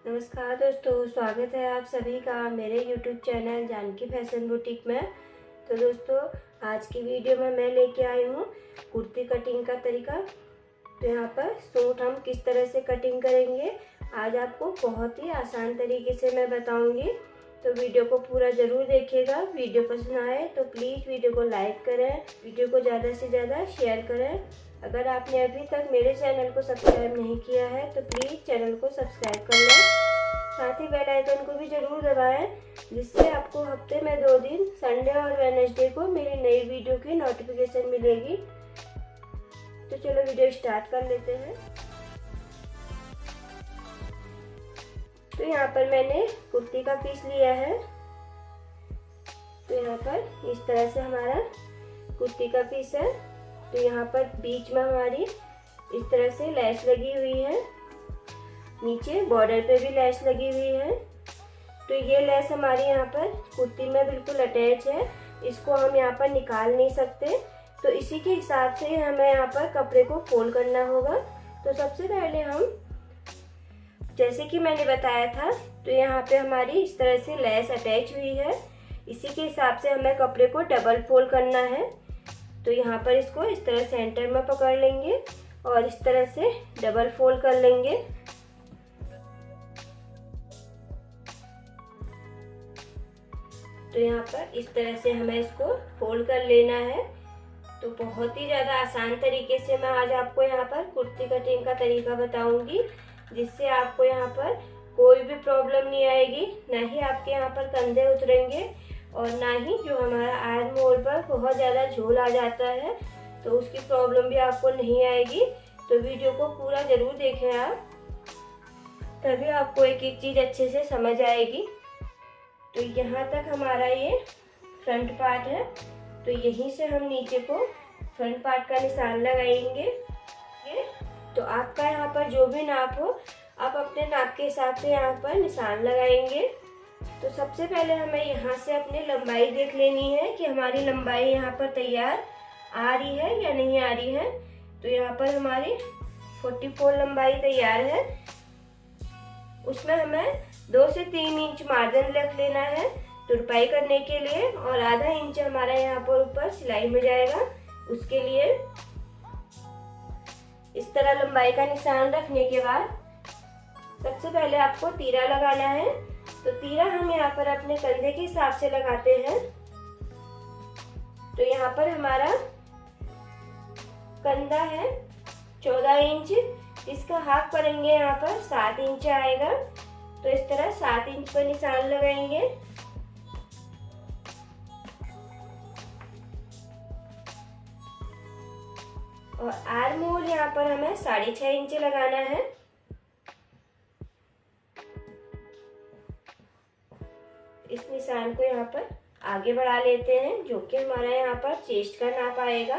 नमस्कार दोस्तों, स्वागत है आप सभी का मेरे YouTube channel Janki fashion boutique में। तो दोस्तों, आज की वीडियो में मैं लेके आई हूँ कुर्ती कटिंग का तरीका। तो यहाँ पर सूट हम किस तरह से कटिंग करेंगे आज आपको बहुत ही आसान तरीके से मैं बताऊँगी। तो वीडियो को पूरा ज़रूर देखिएगा। वीडियो पसंद आए तो प्लीज़ वीडियो को लाइक करें, वीडियो को ज़्यादा से ज़्यादा शेयर करें। अगर आपने अभी तक मेरे चैनल को सब्सक्राइब नहीं किया है तो प्लीज़ चैनल को सब्सक्राइब कर लें। साथ ही बेल आइकन को भी ज़रूर दबाएं, जिससे आपको हफ्ते में 2 दिन संडे और वेडनेसडे को मेरी नई वीडियो की नोटिफिकेशन मिलेगी। तो चलो वीडियो स्टार्ट कर लेते हैं। तो यहाँ पर मैंने कुर्ती का पीस लिया है। तो यहाँ पर इस तरह से हमारा कुर्ती का पीस है। तो यहाँ पर बीच में हमारी इस तरह से लैस लगी हुई है, नीचे बॉर्डर पे भी लैस लगी हुई है। तो ये लैस हमारी यहाँ पर कुर्ती में बिल्कुल अटैच है, इसको हम यहाँ पर निकाल नहीं सकते। तो इसी के हिसाब से हमें यहाँ पर कपड़े को फोल्ड करना होगा। तो सबसे पहले हम, जैसे कि मैंने बताया था, तो यहाँ पे हमारी इस तरह से लैस अटैच हुई है। इसी के हिसाब से हमें कपड़े को डबल फोल्ड करना है। तो यहाँ पर इसको इस तरह सेंटर में पकड़ लेंगे और इस तरह से डबल फोल्ड कर लेंगे। तो यहाँ पर इस तरह से हमें इसको फोल्ड कर लेना है। तो बहुत ही ज़्यादा आसान तरीके से मैं आज आपको यहाँ पर कुर्ती कटिंग का तरीका बताऊंगी, जिससे आपको यहाँ पर कोई भी प्रॉब्लम नहीं आएगी। ना ही आपके यहाँ पर कंधे उतरेंगे और ना ही जो हमारा आर्म होल पर बहुत ज़्यादा झोल आ जाता है, तो उसकी प्रॉब्लम भी आपको नहीं आएगी। तो वीडियो को पूरा ज़रूर देखें आप, तभी आपको एक एक चीज़ अच्छे से समझ आएगी। तो यहाँ तक हमारा ये फ्रंट पार्ट है। तो यहीं से हम नीचे को फ्रंट पार्ट का निशान लगाएंगे। तो आपका यहाँ पर जो भी नाप हो, आप अपने नाप के हिसाब से यहाँ पर निशान लगाएंगे। तो सबसे पहले हमें यहाँ से अपनी लंबाई देख लेनी है कि हमारी लंबाई यहाँ पर तैयार आ रही है या नहीं आ रही है। तो यहाँ पर हमारी 44 लंबाई तैयार है। उसमें हमें 2 से 3 इंच मार्जिन रख लेना है तुरपाई करने के लिए, और आधा इंच हमारा यहाँ पर ऊपर सिलाई में जाएगा। उसके लिए इस तरह लंबाई का निशान रखने के बाद सबसे पहले आपको तीरा लगाना है। तो तीरा हम यहाँ पर अपने कंधे के हिसाब से लगाते हैं। तो यहाँ पर हमारा कंधा है 14 इंच, इसका हाफ करेंगे यहाँ पर 7 इंच आएगा। तो इस तरह 7 इंच पर निशान लगाएंगे। और आर्म होल यहाँ पर हमें 6.5 इंच लगाना है। इस निशान को यहाँ पर आगे बढ़ा लेते हैं, जो कि हमारा यहाँ पर चेस्ट का नाप आएगा।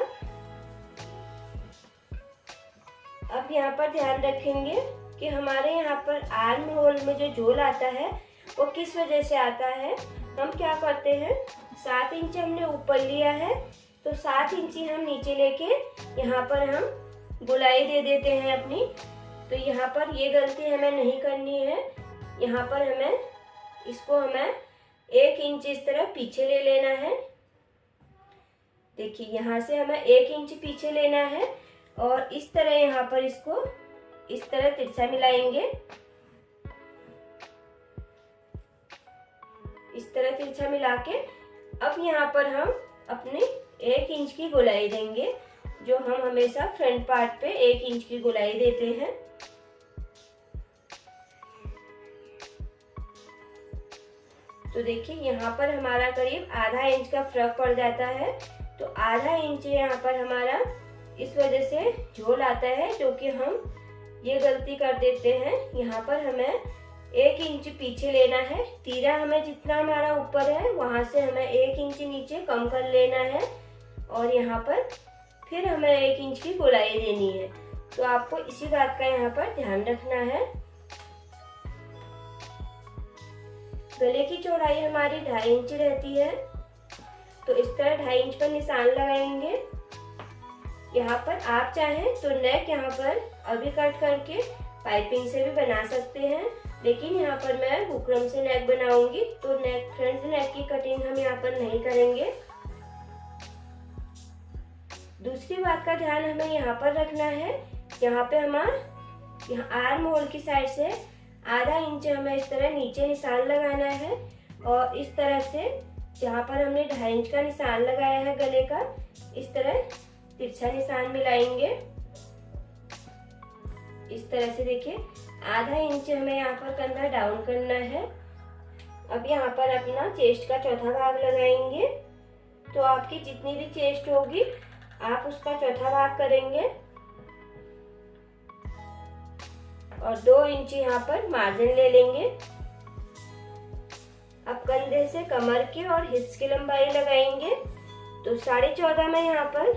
अब यहाँ पर ध्यान रखेंगे कि हमारे यहाँ पर आर्म होल में जो झोल आता है वो किस वजह से आता है। हम क्या करते हैं, 7 इंच हमने ऊपर लिया है, तो 7 इंच हम नीचे लेके यहाँ पर हम गोलाई दे देते हैं अपनी। तो यहाँ पर ये गलती हमें नहीं करनी है। यहाँ पर हमें 1 इंच इस तरह पीछे ले लेना है। देखिए, यहाँ से हमें 1 इंच पीछे लेना है और इस तरह यहाँ पर इसको इस तरह तिरछा मिलाएंगे। इस तरह तिरछा मिला के अब यहाँ पर हम अपने 1 इंच की गोलाई देंगे, जो हम हमेशा फ्रंट पार्ट पे 1 इंच की गोलाई देते हैं। तो देखिए, यहाँ पर हमारा करीब आधा इंच का फर्क पड़ जाता है। तो आधा इंच यहाँ पर हमारा इस वजह से झोल आता है, जो कि हम ये गलती कर देते हैं। यहाँ पर हमें 1 इंच पीछे लेना है। तीरा हमें जितना हमारा ऊपर है वहाँ से हमें 1 इंच नीचे कम कर लेना है, और यहाँ पर फिर हमें 1 इंच की गोलाई देनी है। तो आपको इसी बात का यहाँ पर ध्यान रखना है। गले की चौड़ाई हमारी 2.5 इंच रहती है। तो इस तरह 2.5 इंच पर निशान लगाएंगे। यहाँ पर आप चाहें तो नेक यहाँ पर अभी कट करके पाइपिंग से भी बना सकते हैं, लेकिन यहाँ पर मैं बुकरम से नेक बनाऊंगी, तो नेक फ्रंट नेक की कटिंग हम यहाँ पर नहीं करेंगे। दूसरी बात का ध्यान हमें यहाँ पर रखना है, यहाँ पे यहाँ आर्म होल की साइड से आधा इंच हमें इस तरह नीचे निशान लगाना है, और इस तरह से जहाँ पर हमने 2.5 इंच का निशान लगाया है गले का, इस तरह तिरछा निशान मिलाएंगे। इस तरह से देखिए आधा इंच हमें यहाँ पर कंधा डाउन करना है। अब यहाँ पर अपना चेस्ट का चौथा भाग लगाएंगे, तो आपकी जितनी भी चेस्ट होगी आप उसका चौथा भाग करेंगे, और 2 इंच यहाँ पर मार्जिन ले लेंगे। अब कंधे से कमर की और हिप्स की लंबाई लगाएंगे, तो 14.5 मैं यहाँ पर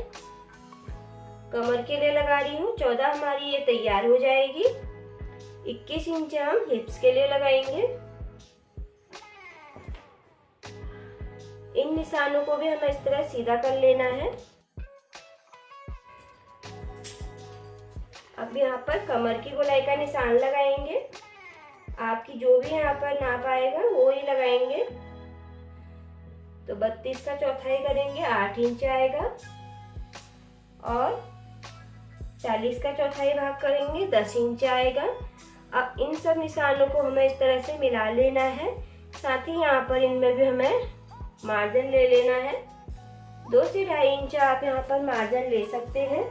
कमर के लिए लगा रही हूँ, 14 हमारी ये तैयार हो जाएगी। 21 इंच हम हिप्स के लिए लगाएंगे। इन निशानों को भी हमें इस तरह सीधा कर लेना है। अब यहाँ पर कमर की गोलाई का निशान लगाएंगे, आपकी जो भी यहाँ पर नाप आएगा वो ही लगाएंगे। तो 32 का चौथाई करेंगे, 8 इंच आएगा, और 40 का चौथाई भाग करेंगे, 10 इंच आएगा। अब इन सब निशानों को हमें इस तरह से मिला लेना है, साथ ही यहाँ पर इनमें भी हमें मार्जिन ले लेना है। 2 से 2.5 इंच आप यहाँ पर मार्जिन ले सकते हैं।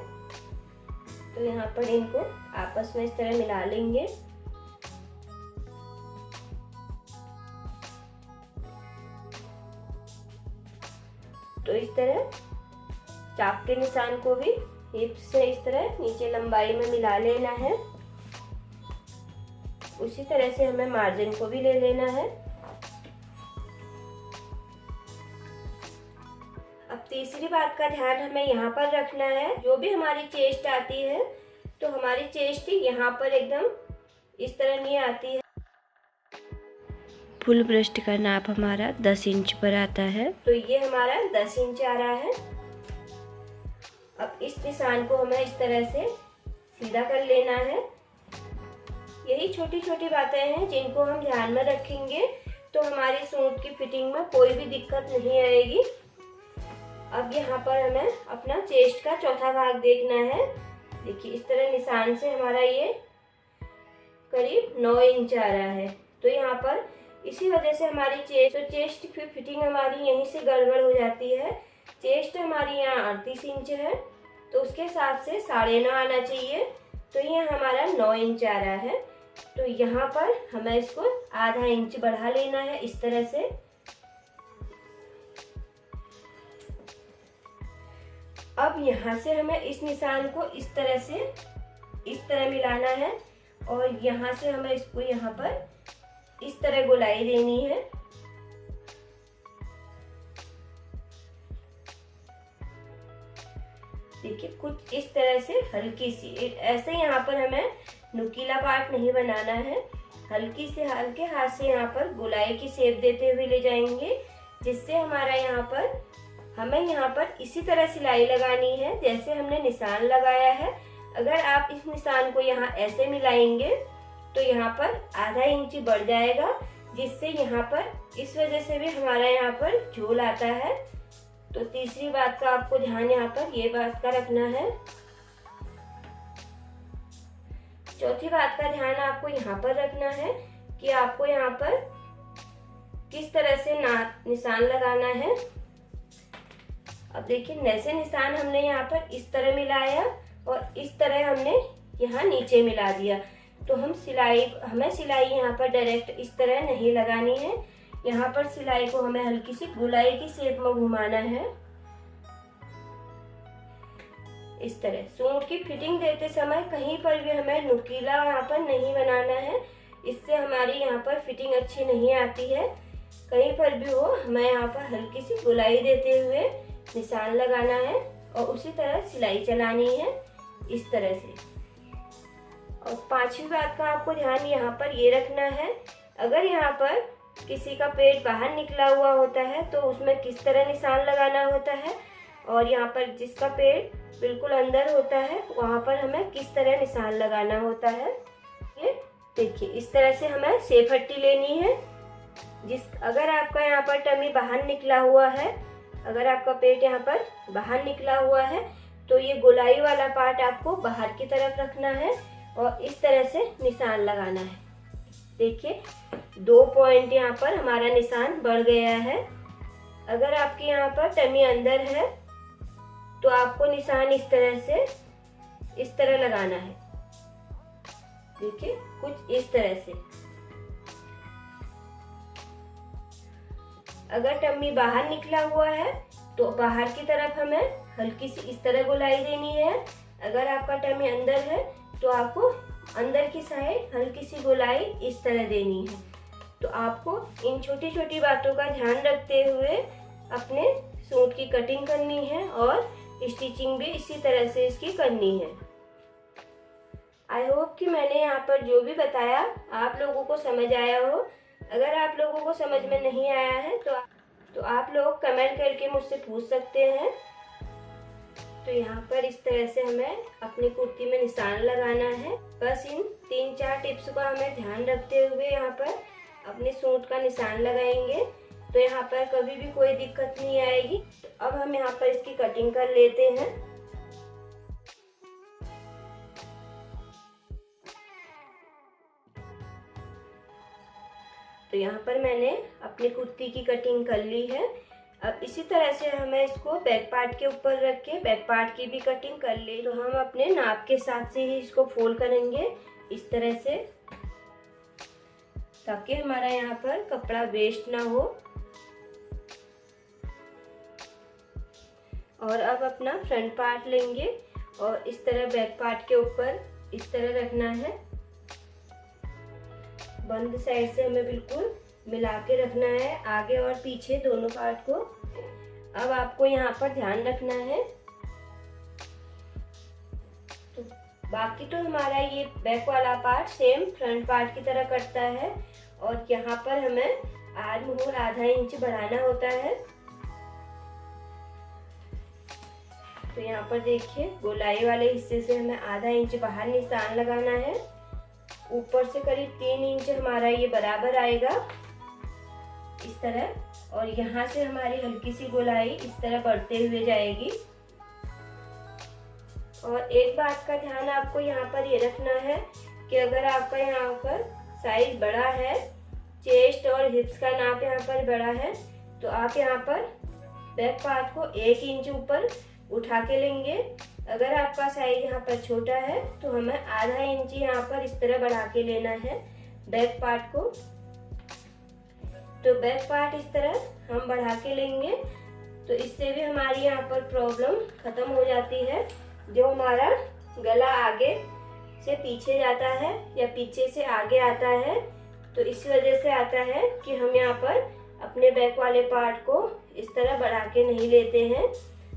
तो यहाँ पर इनको आपस में इस तरह मिला लेंगे। तो इस तरह चाप के निशान को भी हिप्स से इस तरह नीचे लंबाई में मिला लेना है। उसी तरह से हमें मार्जिन को भी ले लेना है। अब तीसरी बात का ध्यान हमें यहाँ पर रखना है, जो भी हमारी चेस्ट आती है तो हमारी चेस्ट यहाँ पर एकदम इस तरह नहीं आती है। फुल ब्रेस्ट का नाप हमारा 10 इंच पर आता है, तो ये हमारा 10 इंच आ रहा है। अब इस निशान को हमें इस तरह से सीधा कर लेना है। यही छोटी छोटी बातें हैं जिनको हम ध्यान में रखेंगे तो हमारी सूट की फिटिंग में कोई भी दिक्कत नहीं आएगी। अब यहाँ पर हमें अपना चेस्ट का चौथा भाग देखना है। देखिए इस तरह निशान से हमारा ये करीब 9 इंच आ रहा है। तो यहाँ पर इसी वजह से हमारी चेस्ट की फिटिंग हमारी यहीं से गड़बड़ हो जाती है। चेस्ट हमारी यहाँ 38 इंच है, तो उसके हिसाब से 9.5 आना चाहिए। तो ये हमारा 9 इंच आ रहा है, तो यहाँ पर हमें इसको आधा इंच बढ़ा लेना है इस तरह से। अब यहाँ से हमें इस निशान को इस तरह मिलाना है, और यहाँ से हमें इसको यहाँ पर इस तरह गोलाई देनी है। देखिए कुछ इस तरह से हल्की सी ऐसे यहाँ पर हमें नुकीला पार्ट नहीं बनाना है। हल्के हाथ से यहाँ पर गोलाई की शेप देते हुए ले जाएंगे, जिससे हमारा हमें यहाँ पर इसी तरह सिलाई लगानी है जैसे हमने निशान लगाया है। अगर आप इस निशान को यहाँ ऐसे मिलाएंगे तो यहाँ पर आधा इंच बढ़ जाएगा, जिससे यहाँ पर इस वजह से भी हमारा यहाँ पर झोल आता है। तो तीसरी बात का आपको ध्यान यहाँ पर ये बात का रखना है। चौथी बात का ध्यान आपको यहाँ पर रखना है कि आपको यहाँ पर किस तरह से निशान लगाना है। अब देखिए जैसे निशान हमने यहाँ पर इस तरह मिलाया और इस तरह हमने यहाँ नीचे मिला दिया, तो हमें सिलाई यहाँ पर डायरेक्ट इस तरह नहीं लगानी है। यहाँ पर सिलाई को हमें हल्की सी गोलाई की शेप में घुमाना है। इस तरह सूट की फिटिंग देते समय कहीं पर भी हमें नुकीला यहाँ पर नहीं बनाना है, इससे हमारी यहाँ पर फिटिंग अच्छी नहीं आती है। कहीं पर भी हो हमें यहाँ पर हल्की सी गोलाई देते हुए निशान लगाना है और उसी तरह सिलाई चलानी है इस तरह से। और पांचवी बात का आपको ध्यान यहाँ पर ये रखना है, अगर यहाँ पर किसी का पेट बाहर निकला हुआ होता है तो उसमें किस तरह निशान लगाना होता है, और यहाँ पर जिसका पेट बिल्कुल अंदर होता है वहाँ पर हमें किस तरह निशान लगाना होता है। ये देखिए इस तरह से हमें सेफ हट्टी लेनी है। अगर आपका यहाँ पर टमी बाहर निकला हुआ है, अगर आपका पेट यहाँ पर बाहर निकला हुआ है, तो ये गोलाई वाला पार्ट आपको बाहर की तरफ रखना है और इस तरह से निशान लगाना है। देखिए 2 पॉइंट यहाँ पर हमारा निशान बढ़ गया है। अगर आपके यहाँ पर टमी अंदर है तो आपको निशान इस तरह लगाना है। देखिए कुछ इस तरह से। अगर टम्मी बाहर निकला हुआ है तो बाहर की तरफ हमें हल्की सी इस तरह गोलाई देनी है। अगर आपका टम्मी अंदर है तो आपको अंदर की साइड हल्की सी गोलाई इस तरह देनी है। तो आपको इन छोटी छोटी बातों का ध्यान रखते हुए अपने सूट की कटिंग करनी है और स्टिचिंग भी इसी तरह से इसकी करनी है। आई होप कि मैंने यहाँ पर जो भी बताया आप लोगों को समझ आया हो। अगर आप लोगों को समझ में नहीं आया है तो आप लोग कमेंट करके मुझसे पूछ सकते हैं। तो यहाँ पर इस तरह से हमें अपनी कुर्ती में निशान लगाना है। बस इन 3-4 टिप्स का हमें ध्यान रखते हुए यहाँ पर अपने सूट का निशान लगाएंगे तो यहाँ पर कभी भी कोई दिक्कत नहीं आएगी। तो अब हम यहाँ पर इसकी कटिंग कर लेते हैं। तो यहाँ पर मैंने अपनी कुर्ती की कटिंग कर ली है। अब इसी तरह से हमें इसको बैक पार्ट के ऊपर रख के बैक पार्ट की भी कटिंग कर ली। तो हम अपने नाप के साथ से ही इसको फोल्ड करेंगे इस तरह से, ताकि हमारा यहाँ पर कपड़ा वेस्ट ना हो। और अब अपना फ्रंट पार्ट लेंगे और इस तरह बैक पार्ट के ऊपर इस तरह रखना है। बंद साइड से हमें बिल्कुल मिला के रखना है, आगे और पीछे दोनों पार्ट को। अब आपको यहाँ पर ध्यान रखना है। तो बाकी तो हमारा ये बैक वाला पार्ट सेम फ्रंट पार्ट की तरह कटता है और यहाँ पर हमें आर्म होल आधा इंच बढ़ाना होता है। तो यहाँ पर देखिए गोलाई वाले हिस्से से हमें आधा इंच बाहर निशान लगाना है। ऊपर से करीब 3 इंच हमारा ये बराबर आएगा इस तरह, और यहाँ से हमारी हल्की सी गोलाई इस तरह बढ़ते हुए जाएगी। और एक बात का ध्यान आपको यहाँ पर ये रखना है कि अगर आपका यहाँ पर साइज बड़ा है, चेस्ट और हिप्स का नाप यहाँ पर बड़ा है, तो आप यहाँ पर बैक पार्ट को 1 इंच ऊपर उठा के लेंगे। अगर आपका साइज यहाँ पर छोटा है तो हमें आधा इंच यहाँ पर इस तरह बढ़ा के लेना है बैक पार्ट को। तो बैक पार्ट इस तरह हम बढ़ा के लेंगे तो इससे भी हमारी यहाँ पर प्रॉब्लम खत्म हो जाती है। जो हमारा गला आगे से पीछे जाता है या पीछे से आगे आता है, तो इस वजह से आता है कि हम यहाँ पर अपने बैक वाले पार्ट को इस तरह बढ़ा के नहीं लेते हैं।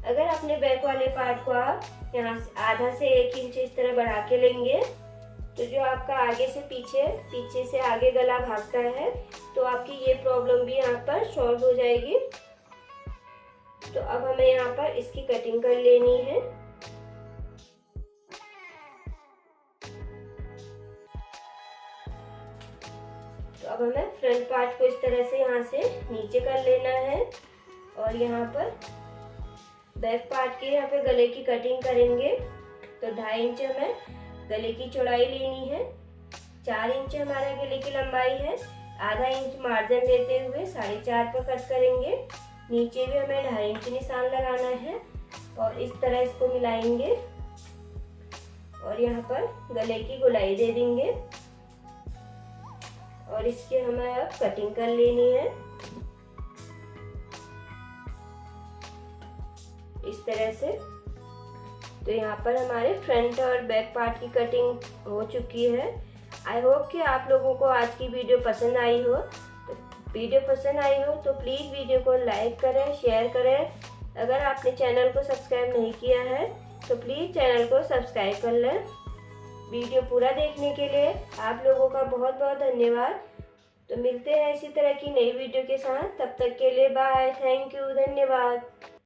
अगर अपने बैक वाले पार्ट को आप यहाँ से आधा से 1 इंच इस तरह बढ़ा के लेंगे तो जो आपका आगे से पीछे, पीछे से आगे गला भागता है, तो आपकी ये प्रॉब्लम भी यहाँ पर सॉल्व हो जाएगी। तो अब हमें यहाँ पर इसकी कटिंग कर लेनी है। तो अब हमें फ्रंट पार्ट को इस तरह से यहाँ से नीचे कर लेना है और यहाँ पर बैक पार्ट के यहाँ पे गले की कटिंग करेंगे। तो 2.5 इंच हमें गले की चौड़ाई लेनी है, 4 इंच हमारा गले की लंबाई है, आधा इंच मार्जिन लेते हुए 4.5 पर कट करेंगे। नीचे भी हमें 2.5 इंच निशान लगाना है और इस तरह इसको मिलाएंगे और यहाँ पर गले की गोलाई दे देंगे और इसके हमें अब कटिंग कर लेनी है इस तरह से। तो यहाँ पर हमारे फ्रंट और बैक पार्ट की कटिंग हो चुकी है। आई होप कि आप लोगों को आज की वीडियो पसंद आई हो। तो वीडियो पसंद आई हो तो प्लीज़ वीडियो को लाइक करें, शेयर करें। अगर आपने चैनल को सब्सक्राइब नहीं किया है तो प्लीज़ चैनल को सब्सक्राइब कर लें। वीडियो पूरा देखने के लिए आप लोगों का बहुत बहुत धन्यवाद। तो मिलते हैं इसी तरह की नई वीडियो के साथ, तब तक के लिए बाय, थैंक यू, धन्यवाद।